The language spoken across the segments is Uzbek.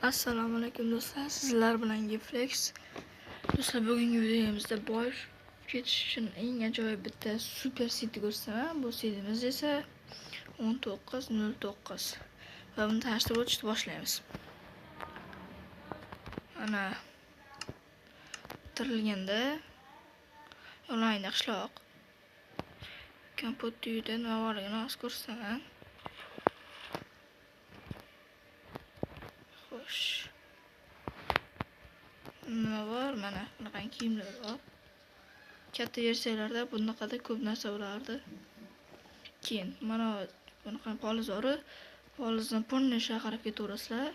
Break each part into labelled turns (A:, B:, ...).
A: Assalomu alaykum do'stlar, sizlar bilan Geflex. Do'stlar, bugungi videomizda bosh ketish uchun eng ajoyib bitta super city ko'rsataman. Bu citymiz esa 1909 va buni tanishtirib o'tishni boshlaymiz. Ana tirilganda onlayn qishloq kompot uyida nima borligini hozir ko'rsataman. Xo'sh, nima bor? Mana bunaqa kiyimlar bor. Katta versiyalarda bunaqada ko'p narsa bo'lardi. Keyin mana bunaqa polizori, polizdan polni qarab ketaverasizlar.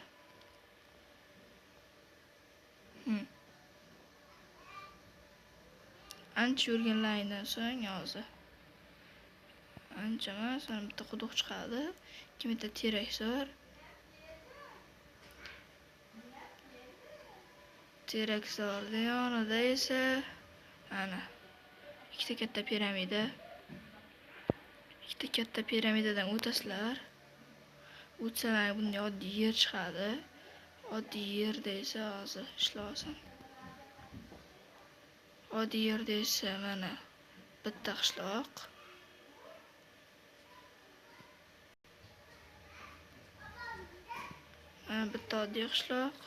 A: Ancha yurganlaringdan so'ng hozir ancha emas, bitta quduq chiqadi. Keyin bitta terak bor. Terak zorda yonida esa ana ikkita katta piramida. Ikkita katta piramidadan o'tasizlar. O'tsalar bunday oddiy yer chiqadi. Oddiy yerda esa hozir ishlasin. Oddiy yerda esa mana bitta qishloq. Mana bitta oddiy qishloq.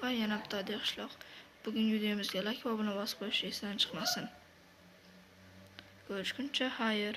A: Va yana bitta oddiy qishloq. Bugun videomizga like va obuna bosib qo'yish esdan chiqmasin. Ko'rishguncha xayr.